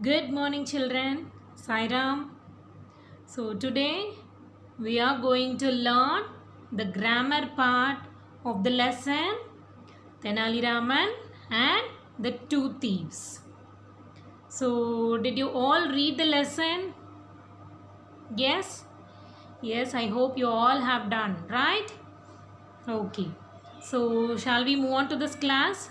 Good morning, children. Sairam. So, today we are going to learn the grammar part of the lesson Tenali Raman and the Two Thieves. So, did you all read the lesson? Yes? Yes, I hope you all have done, right? Okay. So, shall we move on to this class?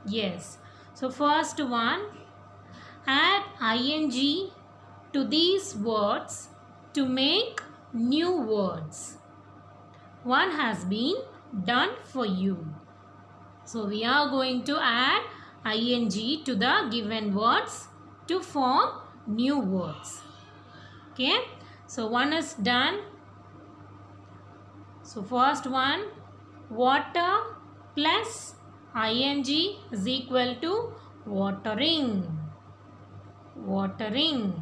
Yes. So, first one, add ing to these words to make new words. One has been done for you. So we are going to add ing to the given words to form new words. Okay. So one is done. So first one, water plus ing is equal to watering. Watering.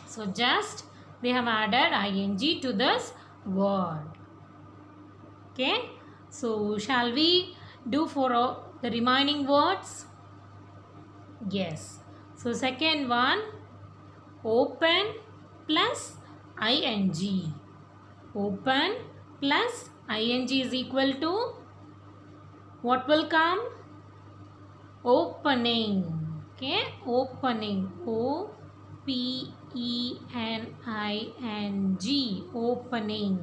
So just they have added ing to this word. Okay. So shall we do for the remaining words? Yes. So second one, open plus ing. Open plus ing is equal to what will come? Opening. Okay. Opening. O-P-E-N-I-N-G. Opening.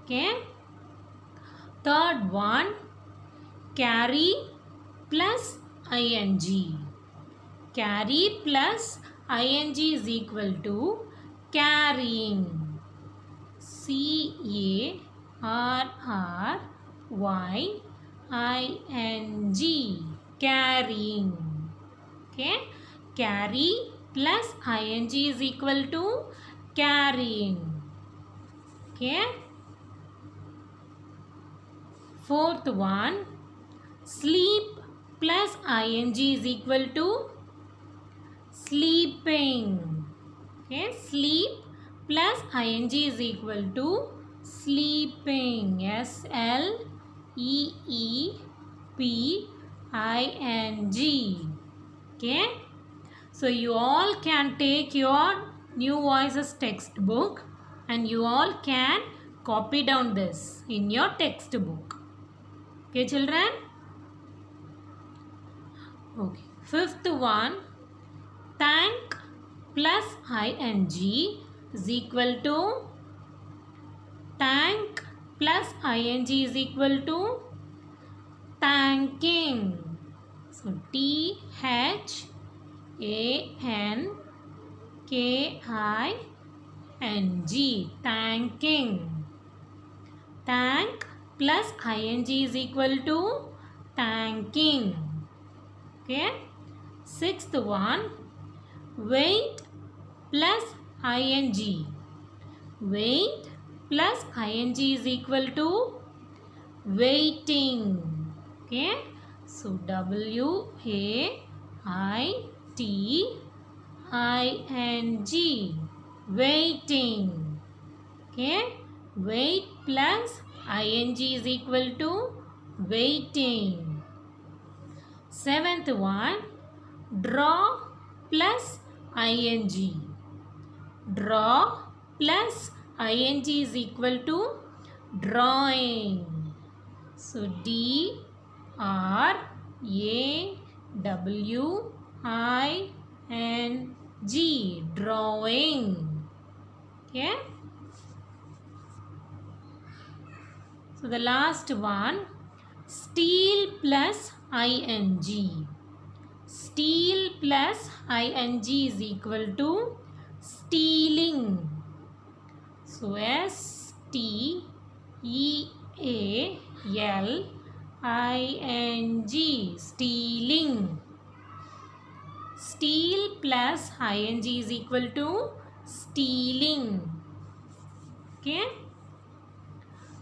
Okay. Third one, carry plus ing. Carry plus ing is equal to carrying. C-A-R-R-Y-I-N-G. Carrying. Okay. Carry plus ing is equal to carrying. Okay. Fourth one, sleep plus ing is equal to sleeping. Okay, sleep plus ing is equal to sleeping. S-L-E-E-P-I-N-G. Okay, so you all can take your New Voices textbook and you all can copy down this in your textbook. Okay, children? Okay. Fifth one, thank plus ing is equal to thank plus ing is equal to thanking. So T-H-A-N-K-I-N-G. Thanking. Thank plus ing is equal to thanking. Okay. Sixth one, wait plus ing. Wait plus ing is equal to waiting. Okay. So W-A-I-T-I-N-G. Waiting. Okay. Wait plus ing is equal to waiting. Seventh one, draw plus ing. Draw plus ing is equal to drawing. So D-R-A-W-I-N-G. Drawing. Okay. So the last one, steal plus ing. Steal plus ing is equal to stealing. So S-T-E-A-L-I-N-G. Stealing. Steal plus ing is equal to stealing. Okay.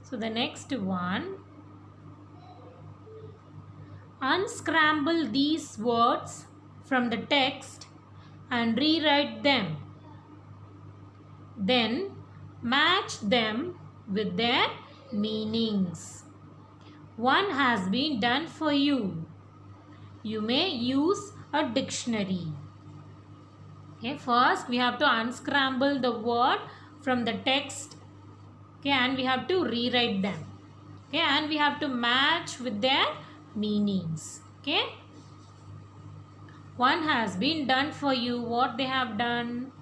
So the next one, unscramble these words from the text and rewrite them. Then match them with their meanings. One has been done for you. You may use a dictionary. Okay, first we have to unscramble the word from the text. Okay, and we have to rewrite them. Okay, and we have to match with their meanings. Okay, one has been done for you. What they have done?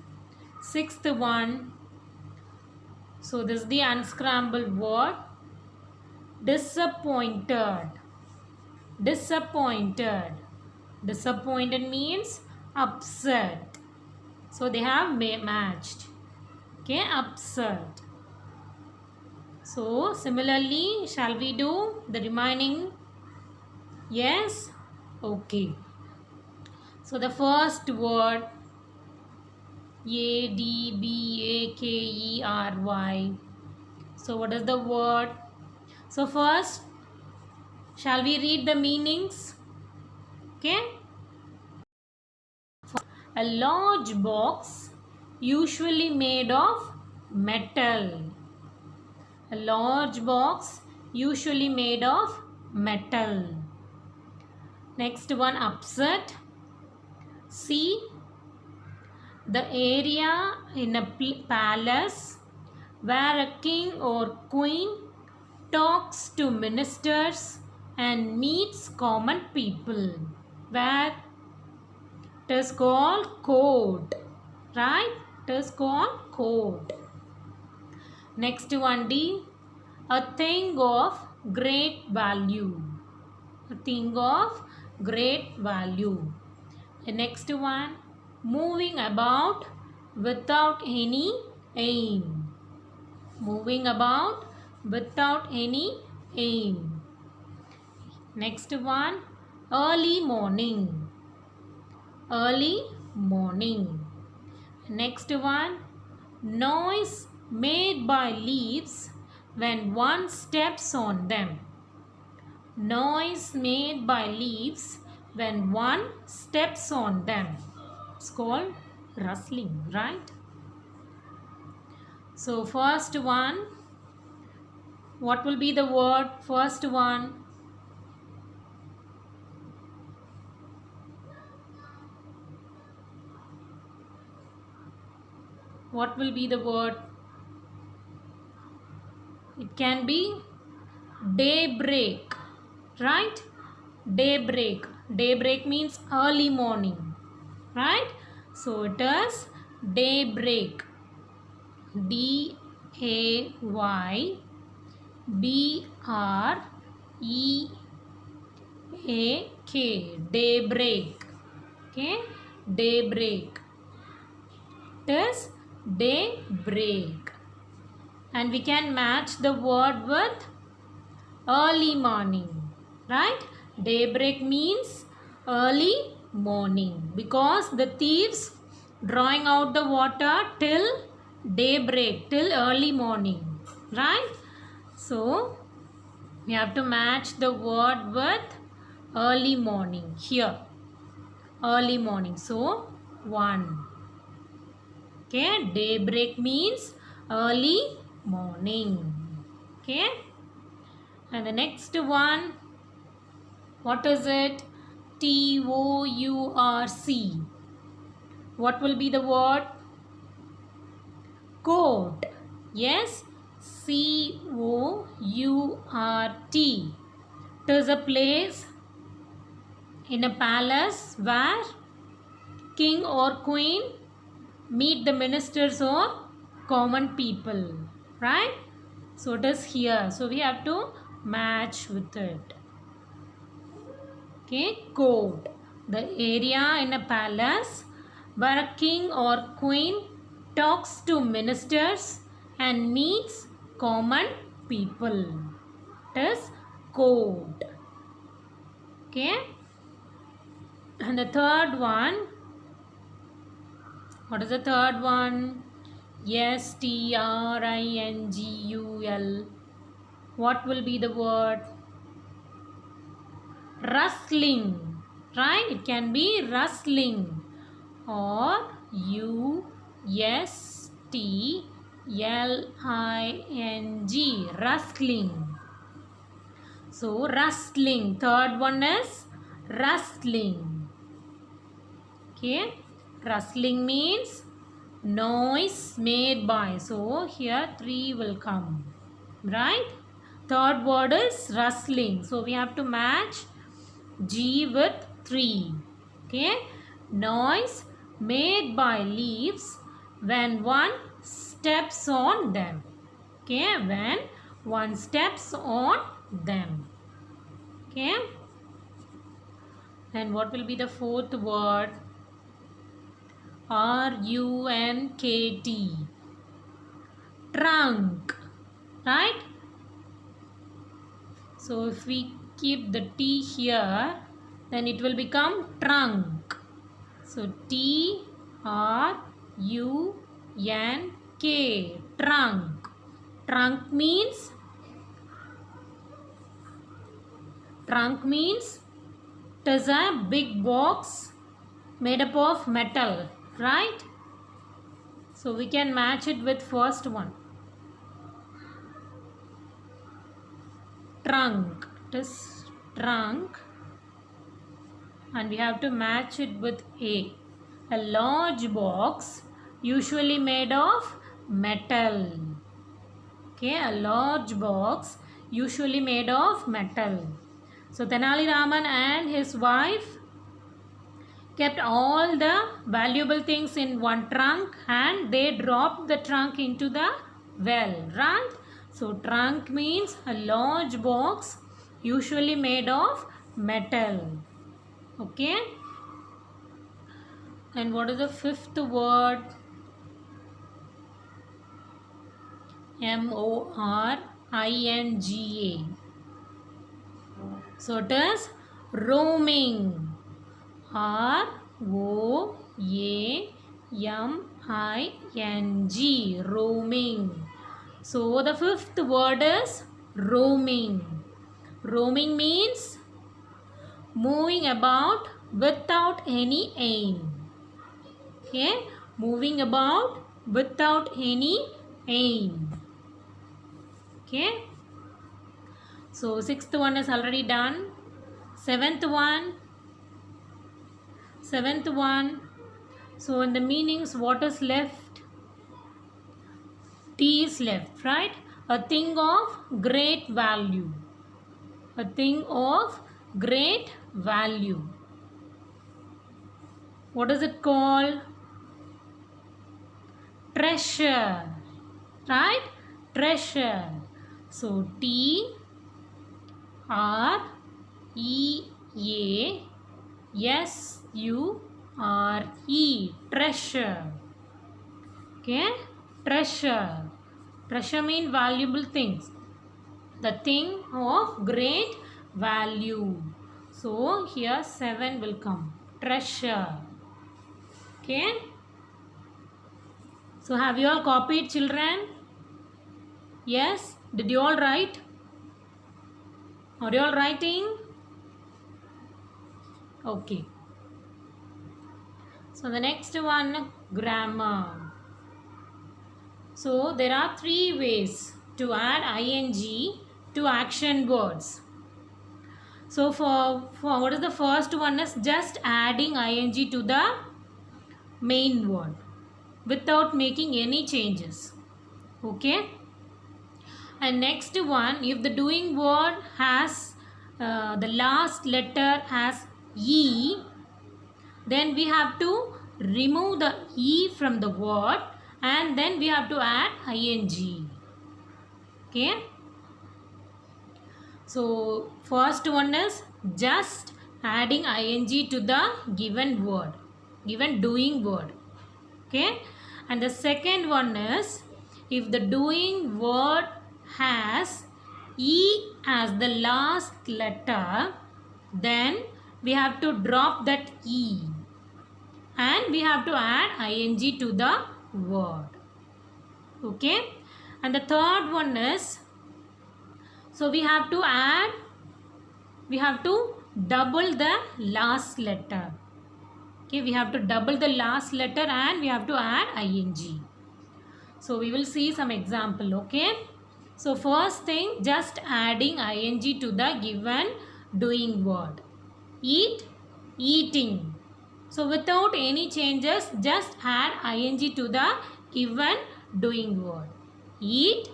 Sixth one. So this is the unscrambled word. Disappointed. Disappointed. Disappointed means upset. So they have matched. Okay, upset. So similarly, shall we do the remaining? Yes? Okay. So the first word, Adbakeri. So what is the word? So first, shall we read the meanings? Okay. A large box usually made of metal. A large box usually made of metal. Next one, upset. See, the area in a palace where a king or queen talks to ministers and meets common people. Where it is called court. Right? It is called court. Next one, D. A thing of great value. A thing of great value. The next one, moving about without any aim. Moving about without any aim. Next one, early morning. Early morning. Next one, noise made by leaves when one steps on them. Noise made by leaves when one steps on them. It's called rustling, right? So first one, what will be the word? First one, what will be the word? It can be daybreak, right? Daybreak. Daybreak means early morning, right? So it is daybreak. D-A-Y-B-R-E-A-K. Daybreak. Okay? Daybreak. It is daybreak. And we can match the word with early morning. Right? Daybreak means early morning. Because the thieves drawing out the water till daybreak, till early morning. Right? So, we have to match the word with early morning here. Early morning. So, 1. Okay, daybreak means early morning. Okay, and the next one, what is it? T-O-U-R-C. What will be the word? Court. Yes, C-O-U-R-T. It is a place in a palace where king or queen meet the ministers or common people, right? So it is here. So we have to match with it. Okay, court. The area in a palace where a king or queen talks to ministers and meets common people. It is court. Okay. And the third one, what is the third one? S-T-R-I-N-G-U-L. What will be the word? Rustling. Right? It can be rustling or U-S-T-L-I-N-G. Rustling. So, rustling. Third one is rustling. Okay, rustling means noise made by. So here 3 will come. Right? Third word is rustling. So we have to match G with 3. Okay, noise made by leaves when one steps on them. Okay, when one steps on them. Okay, and what will be the fourth word? RUNKT, trunk. Right? So if we keep the T here, then it will become trunk. So TRUNK, trunk. Trunk means it is a big box made up of metal, right? So we can match it with first one. Trunk. It is trunk. And we have to match it with A. A large box usually made of metal. Okay, a large box usually made of metal. So Tenali Raman and his wife kept all the valuable things in one trunk and they dropped the trunk into the well, right? So trunk means a large box usually made of metal. Okay. And what is the fifth word? MORINGA. So it is roaming. ROAMING, roaming. So the fifth word is roaming. Roaming means moving about without any aim. Okay, moving about without any aim. Okay, so sixth one is already done. Seventh one. So in the meanings, what is left? T is left, right? A thing of great value. A thing of great value. What is it called? Treasure. Right? Treasure. So TREASURE, treasure. Okay, treasure. Treasure means valuable things. The thing of great value. So here 7 will come. Treasure. Okay. So have you all copied, children? Yes. Did you all write? Are you all writing? Okay. So the next one, grammar. So there are 3 ways to add ing to action words. So for what is the first one is just adding ing to the main word without making any changes. Okay. And next one, if the doing word has the last letter as E, then we have to remove the E from the word and then we have to add ing. Okay. So first one is just adding ing to the given word, given doing word. Okay. And the second one is if the doing word has E as the last letter, then we have to drop that E and we have to add ing to the word. Okay. And the third one is, so we have to double the last letter. Okay, we have to double the last letter and we have to add ing. So we will see some example. Okay. So first thing, just adding ing to the given doing word. Eat, eating. So without any changes, just add ing to the given doing word. Eat,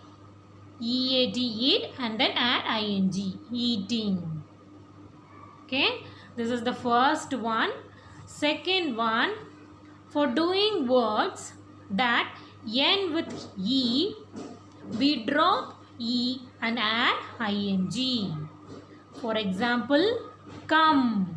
eat, eat, and then add ing, eating. Okay, this is the first one. Second one, for doing words that end with e, we drop e and add ing. For example, come.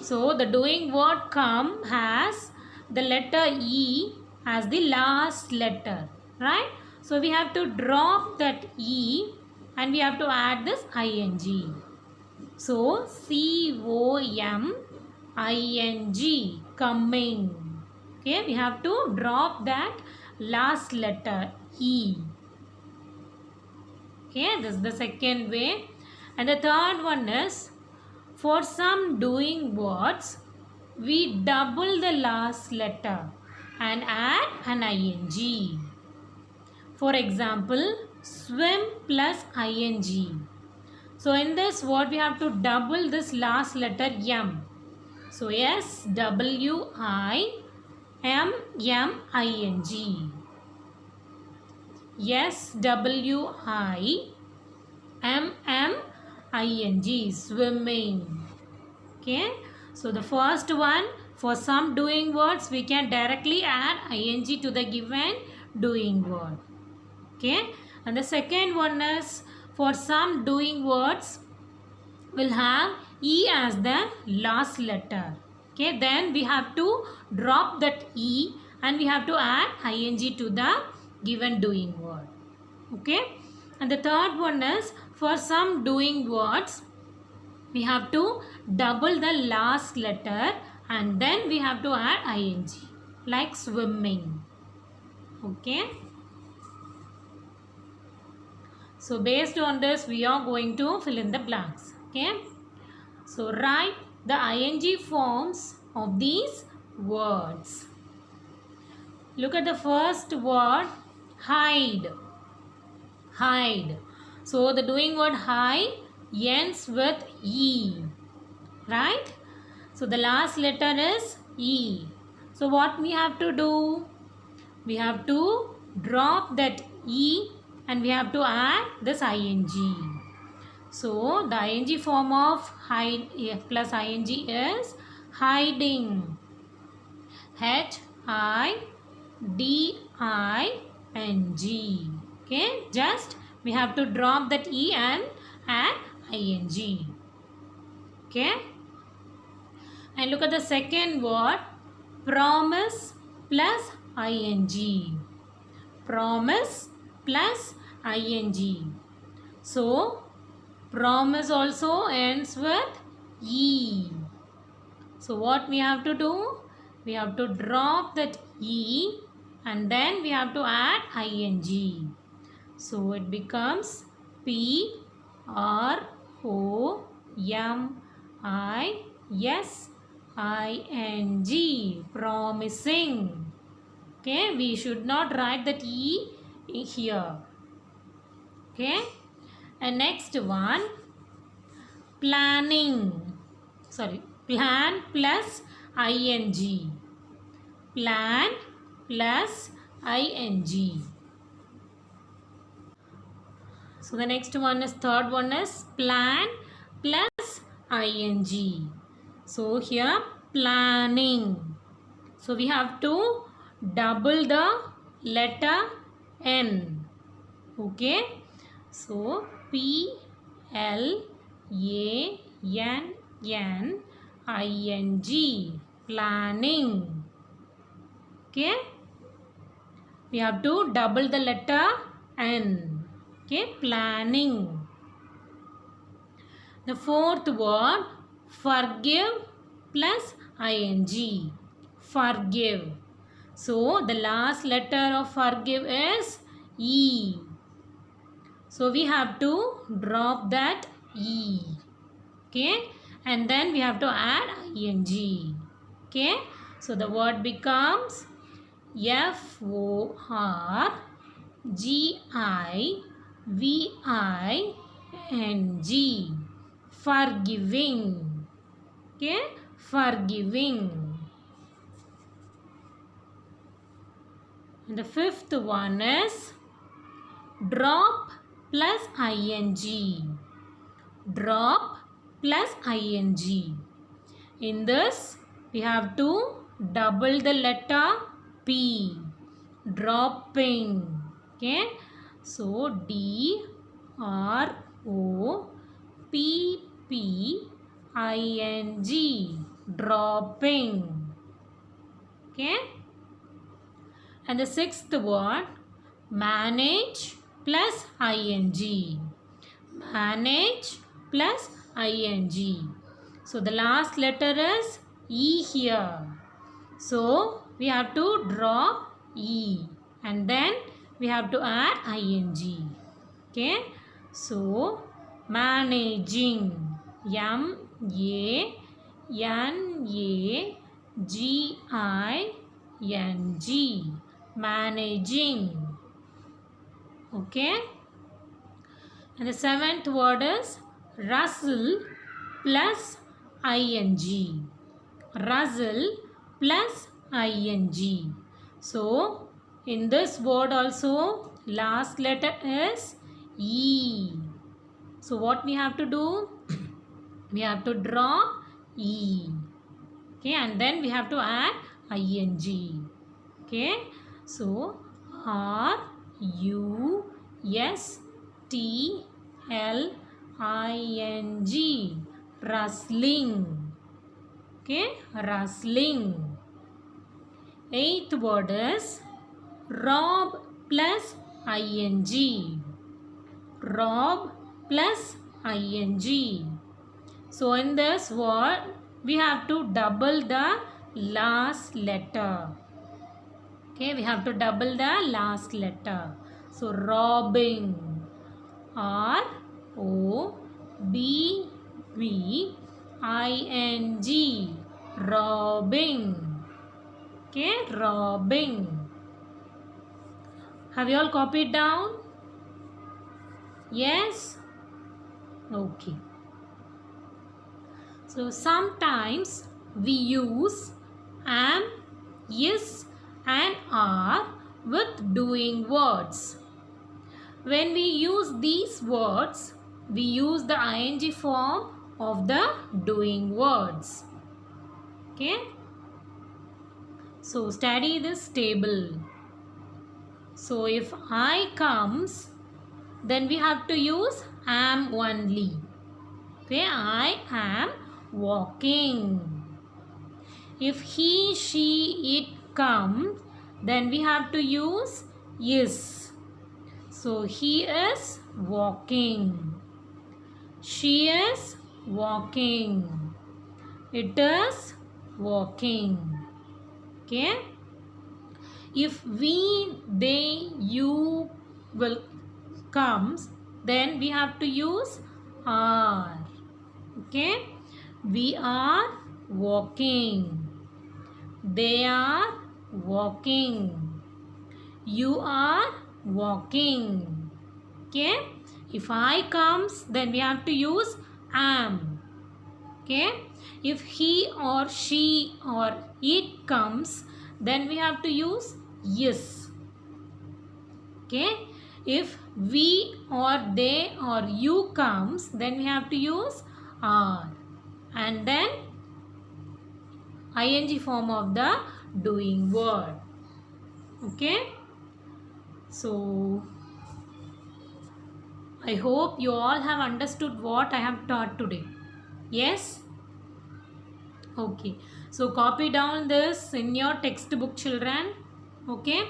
So the doing word come has the letter E as the last letter, right? So we have to drop that E and we have to add this ing. So COMING, coming. Okay, we have to drop that last letter E. Okay, this is the second way. And the third one is, for some doing words, we double the last letter and add an ing. For example, swim plus ing. So in this word, we have to double this last letter M. So SWIMMING. SWIMMING, swimming. Okay, so the first one, for some doing words, we can directly add ing to the given doing word. Okay, and the second one is, for some doing words, will have e as the last letter. Okay, then we have to drop that e and we have to add ing to the given doing word. Okay, and the third one is, for some doing words, we have to double the last letter and then we have to add ing, like swimming. Okay, so based on this, we are going to fill in the blanks. Okay, so write the ing forms of these words. Look at the first word, hide. Hide. So the doing word hide ends with e, right? So the last letter is e. So what we have to do? We have to drop that e and we have to add this ing. So the ing form of hide plus ing is hiding. HIDING. Okay, just we have to drop that e and add ing. Okay, and look at the second word, promise plus ing. Promise plus ing. So promise also ends with e. So what we have to do? We have to drop that e and then we have to add ing. So it becomes PROMISING, promising. Okay, we should not write that e here. Okay, and next one, planning. Plan plus ing. Plan plus ing. So the next one is, third one is plan plus ing. So here planning. So we have to double the letter N. Okay. So PLANNING, planning. Okay. We have to double the letter N. Okay, planning. The fourth word, forgive plus ing. Forgive. So the last letter of forgive is E. So we have to drop that E. Okay, and then we have to add ing. Okay, so the word becomes FORGIVING, forgiving. Okay, forgiving. And the fifth one is drop plus ing. Drop plus ing. In this, we have to double the letter P. Dropping. Okay. So, DROPPING. Dropping. Okay. And the sixth word, manage plus ing. Manage plus ing. So the last letter is E here. So we have to drop E and then we have to add ing. Okay. So managing. MANAGING. Managing. Okay. And the seventh word is rustle plus ing. Rustle plus ing. So in this word also last letter is E. So what we have to do? We have to draw E. Okay, and then we have to add ing. Okay, so RUSTLING. Rustling. Okay, rustling. Eighth word is rob plus ing. Rob plus ing. So in this word we have to double the last letter. Okay, we have to double the last letter. So robbing. ROBBING. Robbing. Okay, robbing. Have you all copied down? Yes? Okay. So sometimes we use am, is and are with doing words. When we use these words, we use the ing form of the doing words. Okay. So study this table. So if I comes, then we have to use am only. Okay, I am walking. If he, she, it comes, then we have to use is. So he is walking. She is walking. It is walking. Okay. If we, they, you will comes, then we have to use are. Okay. We are walking. They are walking. You are walking. Okay. If I comes, then we have to use am. Okay. If he or she or it comes, then we have to use is. Okay. If we or they or you comes, then we have to use are. And then ing form of the doing word. Okay. So I hope you all have understood what I have taught today. Yes? Okay. So copy down this in your textbook, children. Okay.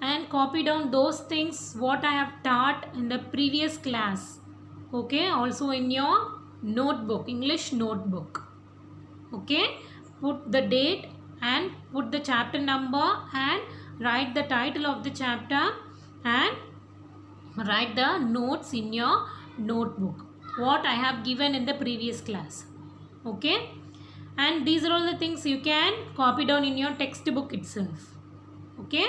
And copy down those things what I have taught in the previous class. Okay. Also in your notebook, English notebook. Okay. Put the date and put the chapter number and write the title of the chapter and write the notes in your notebook what I have given in the previous class. Okay. And these are all the things you can copy down in your textbook itself. Okay.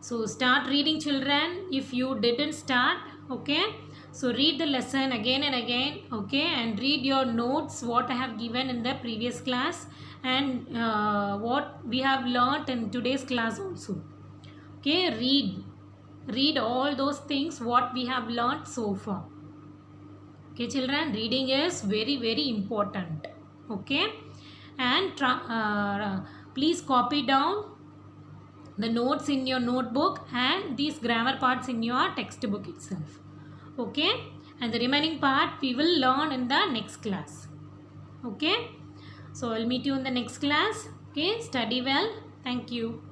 So start reading, children, if you didn't start. Okay. So read the lesson again and again. Okay. And read your notes what I have given in the previous class and what we have learnt in today's class also. Okay, read all those things what we have learned so far. Okay children, reading is very very important. Okay, and please copy down the notes in your notebook and these grammar parts in your textbook itself. Okay, and the remaining part we will learn in the next class. Okay, so I'll meet you in the next class. Okay, study well. Thank you.